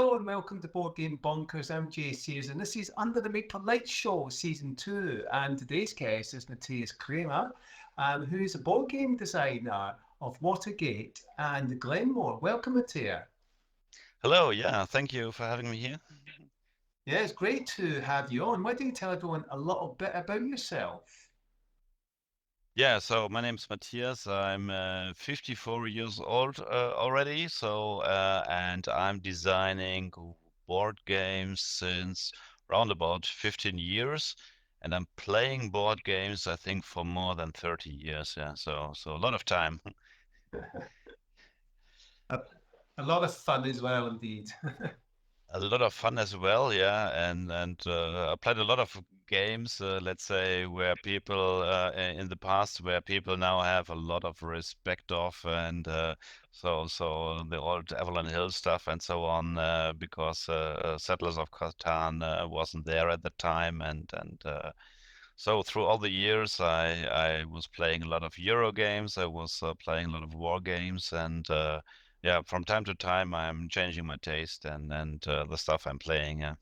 Hello and welcome to Board Game Bonkers. I'm Jay Sears and this is Under the Meeple Light Show Season 2. And today's guest is Matthias Cramer, who is a board game designer of Watergate and Glenmore. Welcome, Matthias. Hello, yeah, thank you for having me here. Yeah, it's great to have you on. Why don't you tell everyone a little bit about yourself? Yeah, so my name's Matthias. I'm 54 years old already, and I'm designing board games since around about 15 years, and I'm playing board games, I think, for more than 30 years. Yeah, so a lot of time. A, a lot of fun as well, indeed. A lot of fun as well, yeah, and I played a lot of games, let's say, where people in the past, where people now have a lot of respect of, and so the old Avalon Hill stuff and so on, because Settlers of Catan wasn't there at the time, and so through all the years, I was playing a lot of Euro games. I was playing a lot of war games, and yeah, from time to time, I'm changing my taste and the stuff I'm playing. Yeah,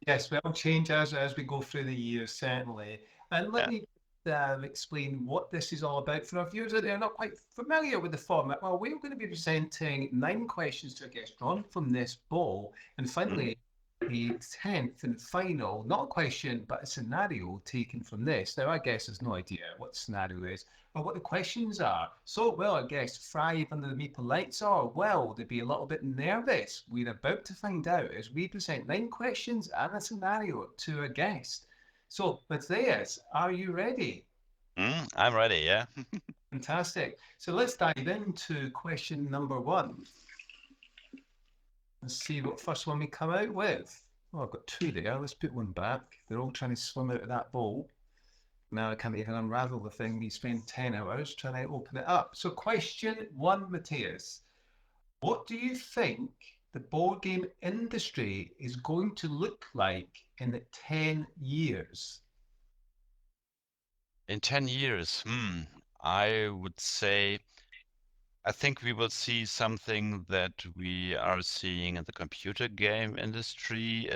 Yes, we'll change as we go through the years, certainly. And let yeah. me explain what this is all about for our viewers that are not quite familiar with the format. Well, we're going to be presenting 9 questions to a guest drawn from this bowl, and Mm. finally, a 10th and final, not a question, but a scenario taken from this. Now, our guest has no idea what the scenario is or what the questions are. So, well, I guess 5 under the Meeple lights are, well, they'd be a little bit nervous. We're about to find out as we present 9 questions and a scenario to a guest. So, Matthias, are you ready? I'm ready. Yeah. Fantastic. So let's dive into question number 1. Let's see what first one we come out with. Oh, I've got 2 there. Let's put one back. They're all trying to swim out of that bowl. Now I can't even unravel the thing. We spend 10 hours trying to open it up. So question 1, Matthias. What do you think the board game industry is going to look like in 10 years? In 10 years, I would say I think we will see something that we are seeing in the computer game industry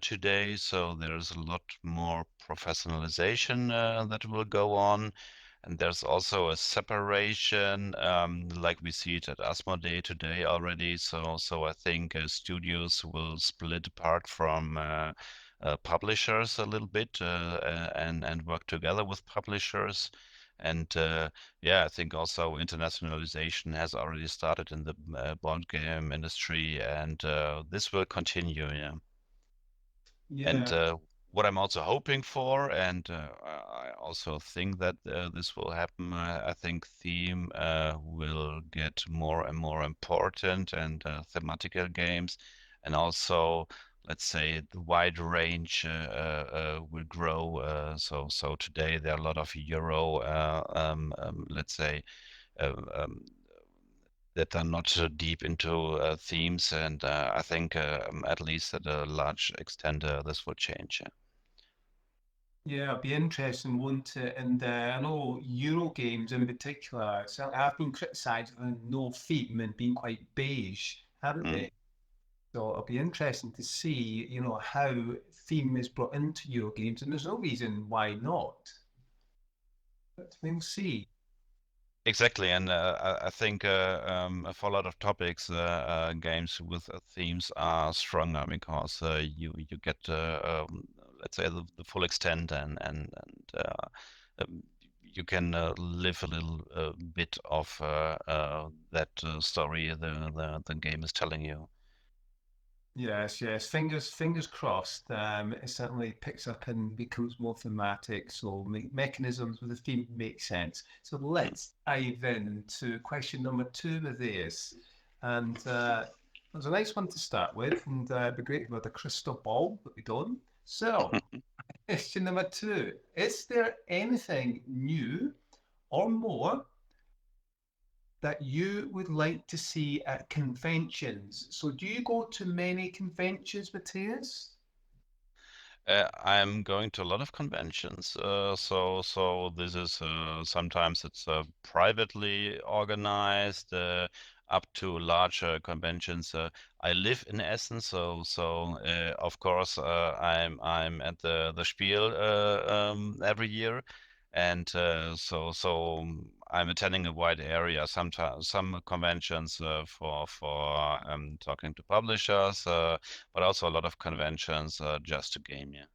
today. So there's a lot more professionalization that will go on. And there's also a separation, like we see it at Asmodee today already. So I think studios will split apart from publishers a little bit and work together with publishers. And yeah, I think also internationalization has already started in the board game industry, and this will continue. Yeah. And Yeah, what I'm also hoping for, and I also think that this will happen, I think theme will get more and more important, and thematical games, and also, let's say, the wide range will grow. So today there are a lot of Euro, let's say, uh, um, that are not so deep into themes, and I think at least at a large extent this will change. Yeah. yeah, it'd be interesting, won't it? And I know Euro games in particular, so I've been criticised for no theme and being quite beige, haven't Mm. they? So it'll be interesting to see, how theme is brought into Euro games, and there's no reason why not. But we'll see. Exactly, and I think for a lot of topics, games with themes are stronger because you get let's say the full extent and um, you can live a little bit of that story the game is telling you. Yes, yes. Fingers crossed. It certainly picks up and becomes more thematic, so mechanisms with the theme make sense. So Mm. let's dive into question number 2 with this. And there's a nice one to start with, and it'd be great if we had a crystal ball, but we don't. So, question number 2. Is there anything new or more that you would like to see at conventions? So, do you go to many conventions, Matthias? I'm going to a lot of conventions, so this is sometimes it's privately organized. up to larger conventions. I live in Essen, so of course I'm at the Spiel every year, and I'm attending a wide area. Sometimes some conventions for talking to publishers, but also a lot of conventions just to game. Yeah.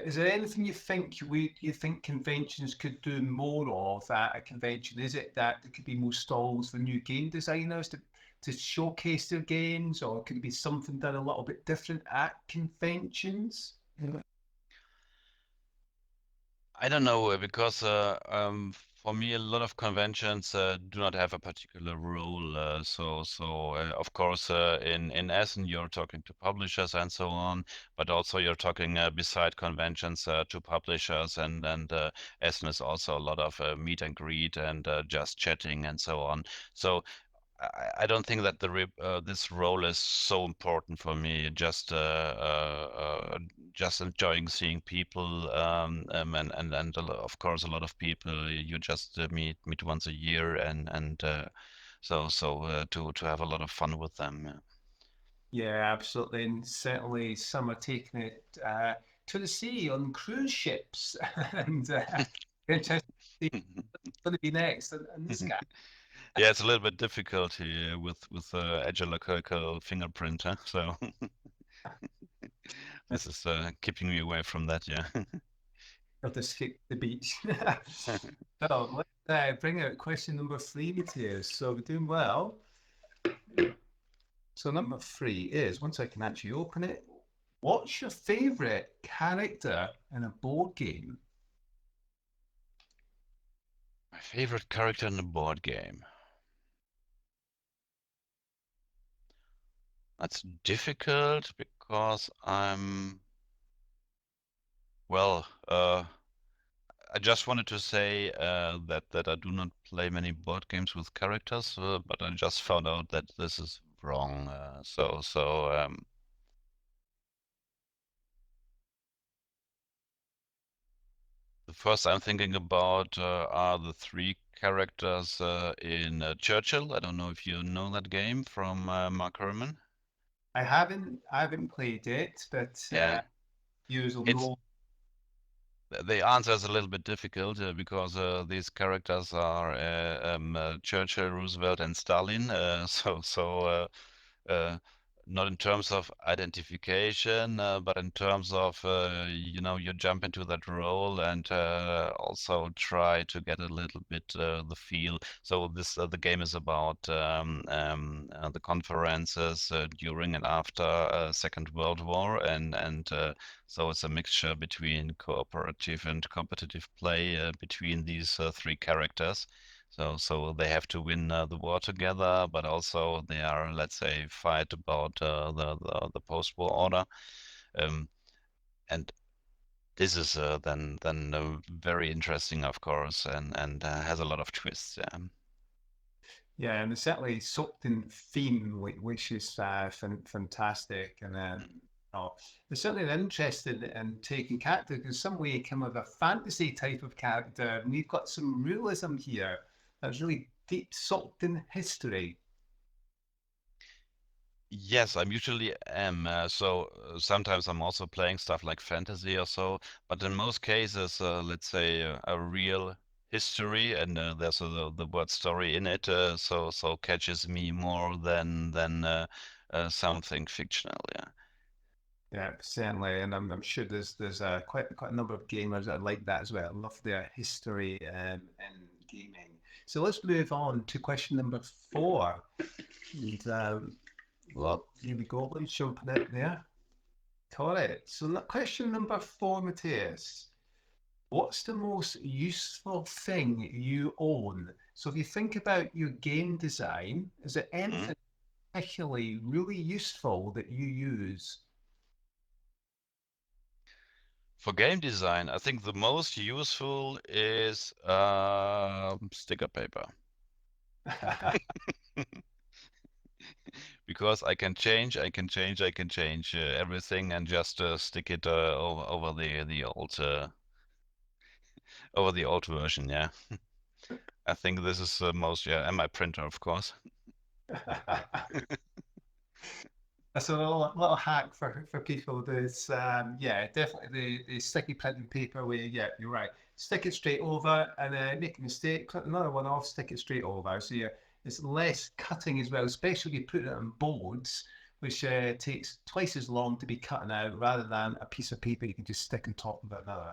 Is there anything you think conventions could do more of at a convention? Is it that there could be more stalls for new game designers to showcase their games, or could it be something done a little bit different at conventions? I don't know because for me a lot of conventions do not have a particular role. Of course in Essen you're talking to publishers and so on, but also you're talking beside conventions to publishers and Essen is also a lot of meet and greet and just chatting and so on. So I don't think that this role is so important for me. Just enjoying seeing people, and of course a lot of people you just meet once a year, and to have a lot of fun with them. Yeah. Yeah, absolutely. And certainly some are taking it to the sea on cruise ships. And interesting to see what's going to be next. And this guy, Yeah, it's a little bit difficult here with ecological fingerprint, huh? So this is keeping me away from that. Yeah. I'll just skip the beach. So let's bring out question number three, Matthias. So we're doing well. So number three is, once I can actually open it, what's your favorite character in a board game? My favorite character in a board game. That's difficult because well, I just wanted to say that I do not play many board games with characters, but I just found out that this is wrong. The first I'm thinking about are the three characters in Churchill. I don't know if you know that game from Mark Herman. I haven't played it, but Yeah, you will it's know. the answer is a little bit difficult because these characters are Churchill, Roosevelt, and Stalin. Uh, not in terms of identification, but in terms of you jump into that role and also try to get a little bit the feel. So this the game is about the conferences during and after Second World War, and so it's a mixture between cooperative and competitive play between these three characters. So they have to win the war together, but also they are, let's say, fight about the post-war order. Um, and this is then very interesting, of course, and has a lot of twists. Yeah. Yeah, and it's certainly soaked in theme, which is fantastic. And oh, there's certainly an interest in taking character because some way kind of a fantasy type of character, and we've got some realism here that's really deep soaked in history. Yes, I'm usually am. Sometimes I'm also playing stuff like fantasy or so, but in most cases, let's say a real history and there's the word story in it, so catches me more than something fictional. Yeah. Yeah, certainly, and I'm sure there's quite a number of gamers that like that as well. I love their history in gaming. So let's move on to question number four. And well, here we go. Let's jump it there. Correct. So question number four, Matthias. What's the most useful thing you own? So if you think about your game design, is there Mm. anything particularly really useful that you use? For game design, I think the most useful is sticker paper. Because I can change everything and just stick it over the old version. Yeah. I think this is the most, yeah, and my printer, of course. That's a little hack for people. There's yeah, definitely the sticky printing paper where yeah, you're right. Stick it straight over and make a mistake, cut another one off, stick it straight over. So yeah, it's less cutting as well, especially if you put it on boards, which takes twice as long to be cutting out rather than a piece of paper you can just stick on top of another.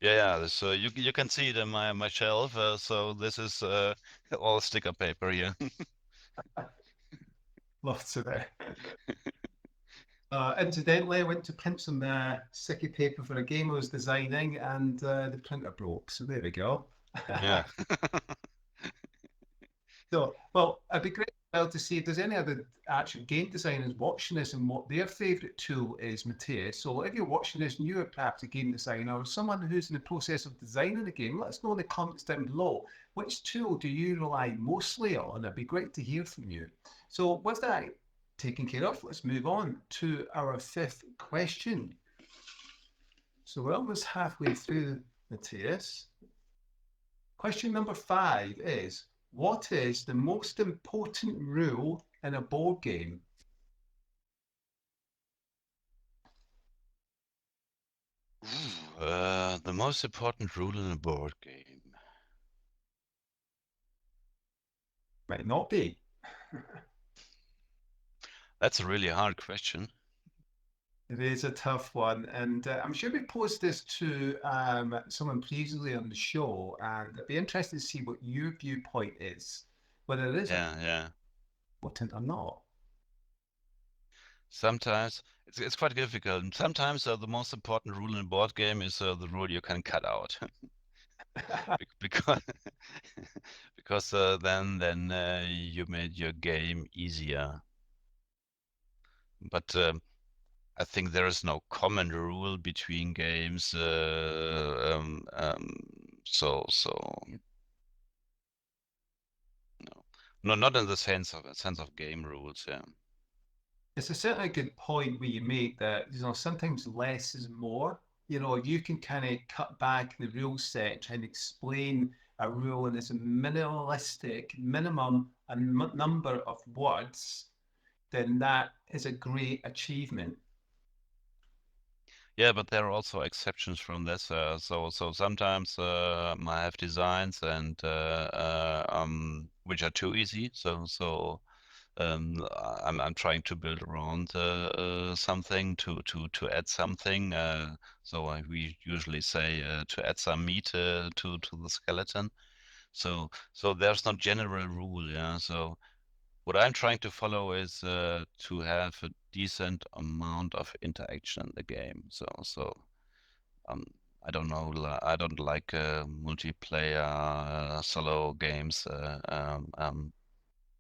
Yeah, so you can see it in my shelf. So this is all sticker paper here. Lots of it. Incidentally, I went to print some sticky paper for a game I was designing, and the printer broke. So there we go. Yeah. So, well, it'd be great well to see if there's any other actual game designers watching this and what their favourite tool is, Matthias. So, if you're watching this and you're perhaps a game designer or someone who's in the process of designing a game, let us know in the comments down below. Which tool do you rely mostly on? It'd be great to hear from you. So, with that taken care of, let's move on to our fifth question. So, we're almost halfway through, Matthias. Question number 5 is, what is the most important rule in a board game? The most important rule in a board game. Might not be. That's a really hard question. It is a tough one, and I'm sure we posed this to someone previously on the show, and it'd be interesting to see what your viewpoint is, whether it is Yeah. important or not. Sometimes it's quite difficult. Sometimes the most important rule in a board game is the rule you can cut out. Because because then you made your game easier. But I think there is no common rule between games. So no, not in the sense of game rules. Yeah. It's a certainly good point where you make that, sometimes less is more. You can kind of cut back the rule set and try and explain a rule in this minimalistic minimum number of words, then that is a great achievement. Yeah, but there are also exceptions from this. So sometimes I have designs and which are too easy. I'm trying to build around something to add something. We usually say to add some meat to the skeleton. So there's no general rule. Yeah. So what I'm trying to follow is to have a decent amount of interaction in the game. Um, I don't know. I don't like multiplayer solo games.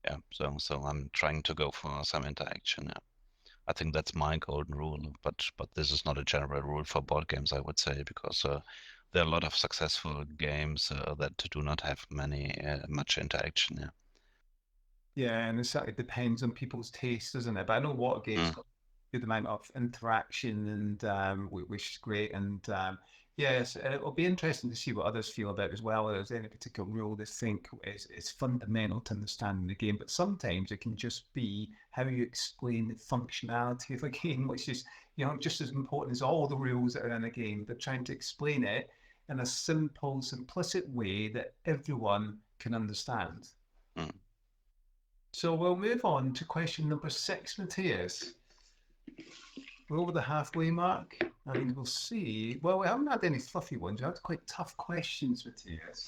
Yeah. So I'm trying to go for some interaction. Yeah. I think that's my golden rule. But this is not a general rule for board games, I would say, because there are a lot of successful games that do not have much interaction. Yeah. Yeah, and it certainly depends on people's taste, doesn't it? But I know Watergate's Mm. got a good amount of interaction, and which is great. And yes, it'll be interesting to see what others feel about it as well. If there's any particular rule they think is fundamental to understanding the game, but sometimes it can just be how you explain the functionality of a game, which is just as important as all the rules that are in a game. But trying to explain it in a simple, simplistic way that everyone can understand. Mm. So we'll move on to question number 6, Matthias. We're over the halfway mark, and we'll see. Well, we haven't had any fluffy ones. We had quite tough questions, Matthias.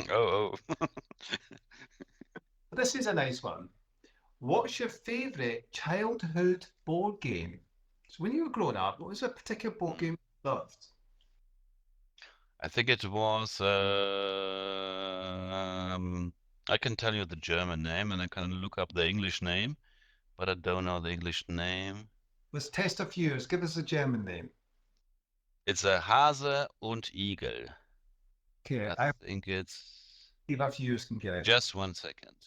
Oh. But this is a nice one. What's your favourite childhood board game? So when you were growing up, what was a particular board Mm. game you loved? I think it was. I can tell you the German name, and I can look up the English name, but I don't know the English name. Let's test a few. Give us a German name. It's a Hase und Igel. Okay, I I think it's believe a few can get it. just 1 second.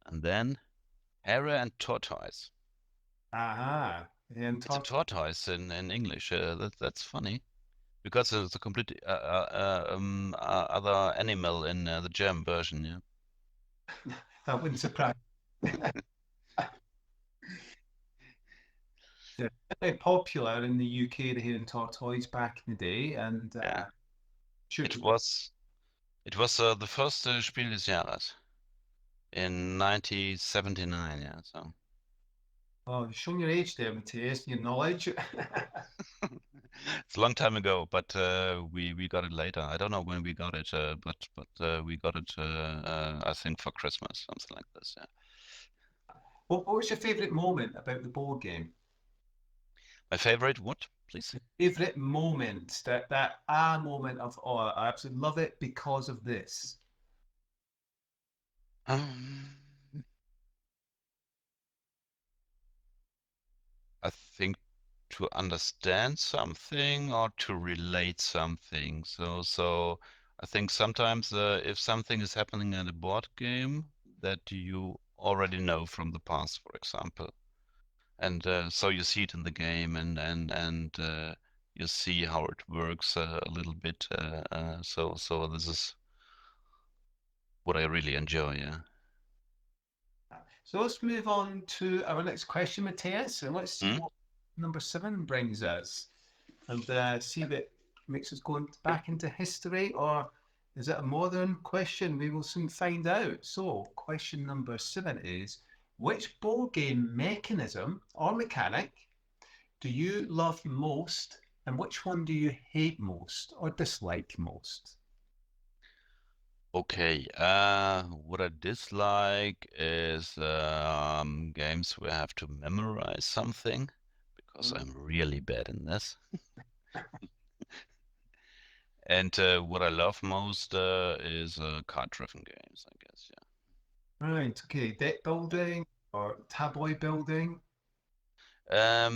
And then Hare and Tortoise. Aha. And It's a talk. tortoise in English. That's funny. because it's a complete other animal in the German version. Yeah. That wouldn't surprise. They're very popular in the UK, the Hare Tortoise back in the day, and Yeah. sure, It was the first Spiel des Jahres in 1979. Yeah. So oh, you're showing your age there, Matthias, your knowledge. it's a long time ago, but we got it later. I don't know when we got it, but we got it. I think for Christmas, something like this. Yeah. What was your favourite moment about the board game? My favorite, what, please? Favourite moment, that moment of, oh, I absolutely love it because of this. Um, I think to understand something or to relate something. So I think sometimes if something is happening in a board game that you already know from the past, for example, and so you see it in the game and you see how it works a little bit. So this is what I really enjoy. Yeah. So let's move on to our next question, Matthias, and let's see Hmm? what number 7 brings us, and see if it makes us go back into history, or is it a modern question? We will soon find out. So, question number 7 is: which board game mechanism or mechanic do you love most, and which one do you hate most or dislike most? Okay, what I dislike is games where I have to memorize something because Mm. I'm really bad in this. And what I love most is card-driven games, I guess. Right, okay, deck building or tabloid building. Yeah.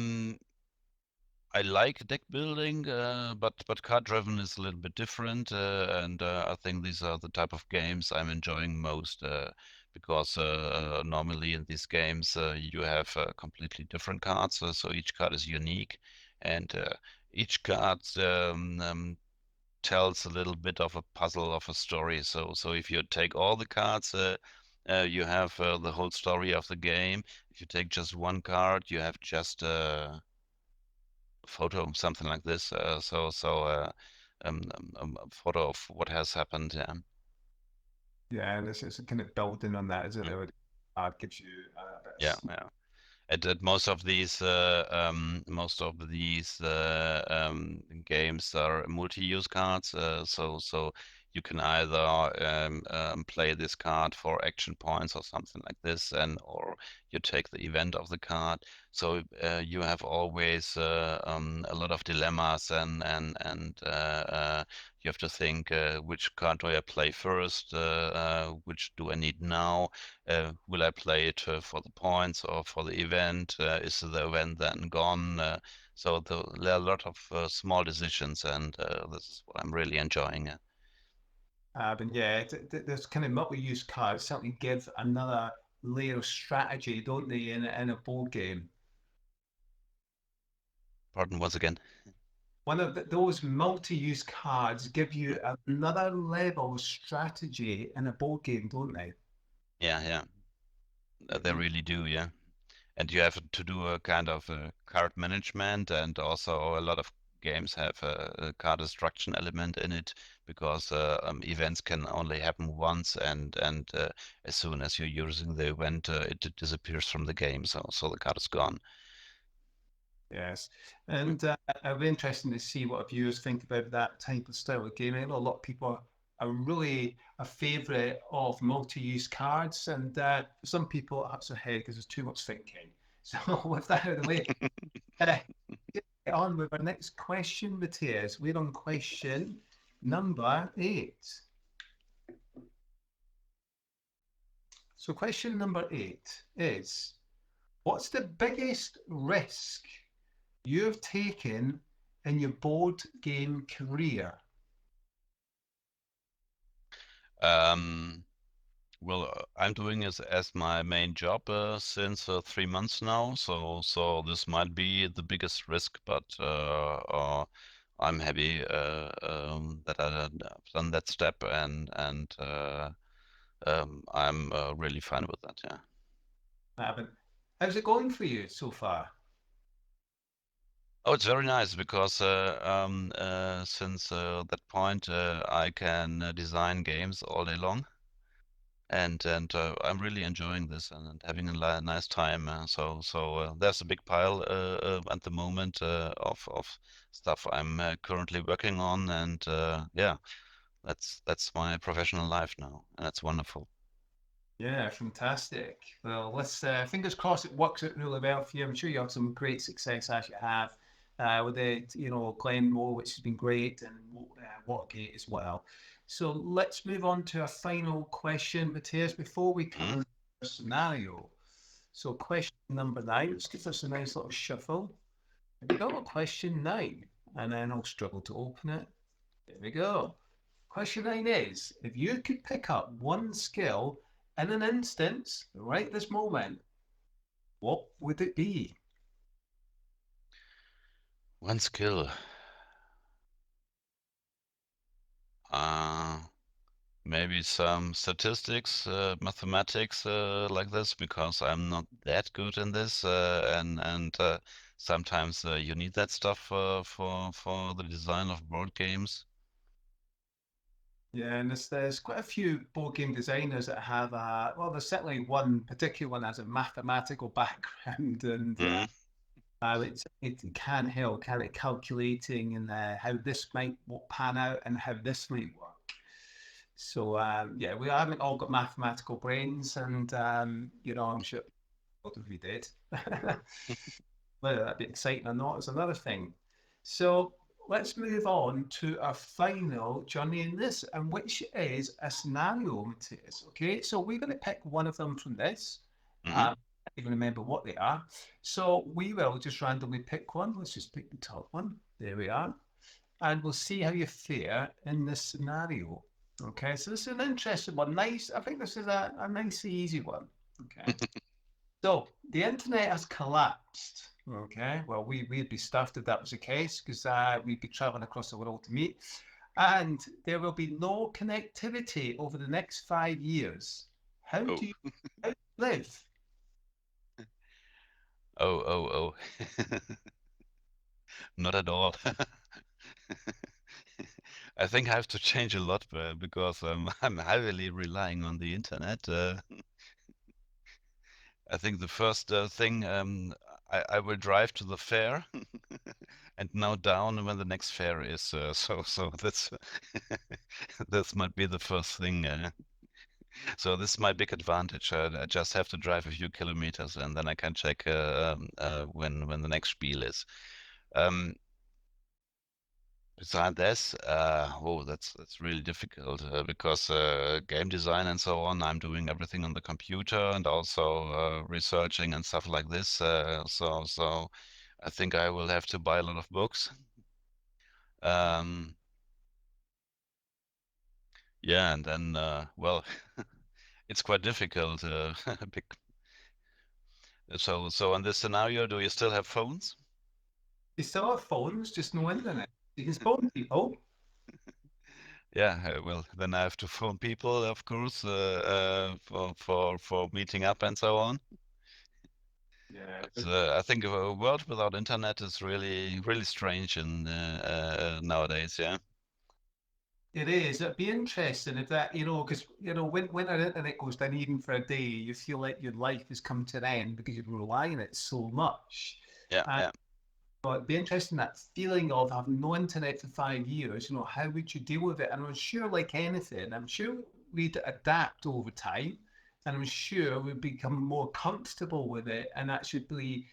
I like deck building, but card-driven is a little bit different, and I think these are the type of games I'm enjoying most because normally in these games you have completely different cards, so each card is unique, and each card tells a little bit of a puzzle of a story. So if you take all the cards, you have the whole story of the game. If you take just one card, you have just photo, something like this. A photo of what has happened. Yeah. Yeah, this is kind of building on that, isn't Mm. it? Art gives you a bit Yeah. Yeah. At most of these games are multi-use cards, so you can either play this card for action points or something like this, and or you take the event of the card. So you have always a lot of dilemmas, and you have to think which card do I play first, which do I need now, will I play it for the points or for the event? Is the event then gone? There are a lot of small decisions, and this is what I'm really enjoying. and yeah, there's kind of multi-use cards certainly give another layer of strategy, don't they, in a board game? Pardon once again. One of those multi-use cards give you another level of strategy in a board game, don't they? Yeah, yeah, they Mhm. really do. Yeah. And you have to do a kind of card management, and also a lot of games have a card destruction element in it because events can only happen once, and as soon as you're using the event, it disappears from the game, so the card is gone. Yes, and it'll be interesting to see what our viewers think about that type of style of game. I know a lot of people are really a favourite of multi-use cards, and for some people it hurts their head because there's too much thinking. So with that out of the way, uh, get on with our next question, Matthias. We're on question number 8. So question number 8 is: what's the biggest risk you've taken in your board game career? Um, well, I'm doing it as my main job since 3 months now, so this might be the biggest risk, but I'm happy that I've done that step, and I'm really fine with that. Yeah. I haven't. How's it going for you so far? Oh, it's very nice because since that point I can design games all day long, and I'm really enjoying this and having a nice time. So there's a big pile at the moment of stuff I'm currently working on, and yeah, that's my professional life now, and it's wonderful. Yeah, fantastic. Well, let's fingers crossed it works out really well for you. I'm sure you have some great success as you have with the, Glenmore, which has been great, and Watergate as well. So let's move on to a final question, Matthias, before we Mm? cover the scenario. So question number 9. Let's give this a nice little shuffle. Here we go. Question 9, and then I'll struggle to open it. There we go. Question 9 is, if you could pick up one skill in an instance, right this moment, what would it be? One skill. Uh, Maybe some statistics, mathematics, like this, because I'm not that good in this, and sometimes you need that stuff for the design of board games. Yeah, and there's quite a few board game designers that have well, there's certainly one particular one that has a mathematical background, and Mm. it can help, kind of calculating and how this might pan out and how this might work. So yeah, we haven't all got mathematical brains, and I'm sure what if we did? Whether that be exciting or not is another thing. So let's move on to our final journey in this, and which is a scenario, Matthias. Okay, so we're going to pick one of them from this. Hmm. I can't even remember what they are. So we will just randomly pick one. Let's just pick the top one. There we are. And we'll see how you fare in this scenario. Okay, so this is an interesting one. Nice. I think this is a nice, easy one. Okay. So the internet has collapsed. Okay, well, we'd be stuffed if that was the case because we'd be traveling across the world to meet, and there will be no connectivity over the next 5 years. How Oh, do you how do you live? oh. Not at all. I think I have to change a lot because I'm heavily relying on the internet. I think the first thing I will drive to the fair and now down when the next fair is. So that's this might be the first thing. So this is my big advantage. I just have to drive a few kilometers and then I can check when the next spiel is. Um, Beside this, oh, that's really difficult because game design and so on, I'm doing everything on the computer and also researching and stuff like this. So I think I will have to buy a lot of books. Um, yeah, and then well, it's quite difficult. So in this scenario, do you still have phones? You still have phones, just no internet. You can phone people. Yeah, well, then I have to phone people, of course, for meeting up and so on. Yeah, But I think a world without internet is really strange in nowadays. Yeah, it is. It'd be interesting if that, because when our internet goes down even for a day, you feel like your life has come to an end because you rely on it so much. yeah, yeah. But it'd be interesting that feeling of having no internet for 5 years. How would you deal with it? And I'm sure, like anything, I'm sure we'd adapt over time, and I'm sure we'd become more comfortable with it. And that should be,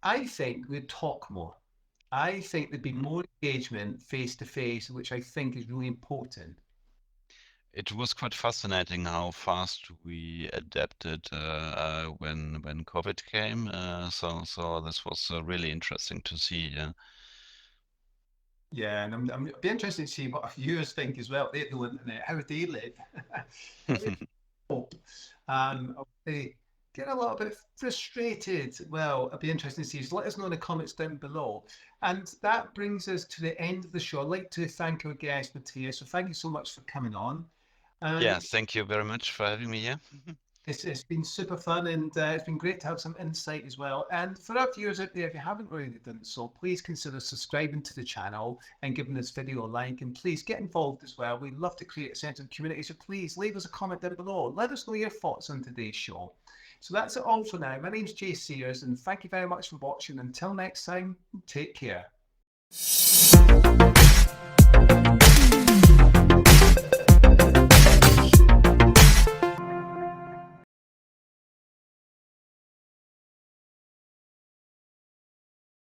I think, we'd talk more. I think there'd be Mm. more engagement face to face, which I think is really important. It was quite fascinating how fast we adapted when COVID came. So this was really interesting to see. Yeah, Yeah, and I'm be interested to see what our viewers think as well. They know internet, how they live, how they cope. Okay. getting a little bit frustrated. Well, it'll be interesting to see. So let us know in the comments down below. And that brings us to the end of the show. I'd like to thank our guest, Matthias. So thank you so much for coming on. Yeah, And thank you very much for having me here. it's been super fun, and it's been great to have some insight as well. And for our viewers out there, if you haven't already done so, please consider subscribing to the channel and giving this video a like. And please get involved as well. We love to create a sense of community, so please leave us a comment down below. Let us know your thoughts on today's show. So that's it all for now. My name's Jay Sears, and thank you very much for watching. Until next time, take care.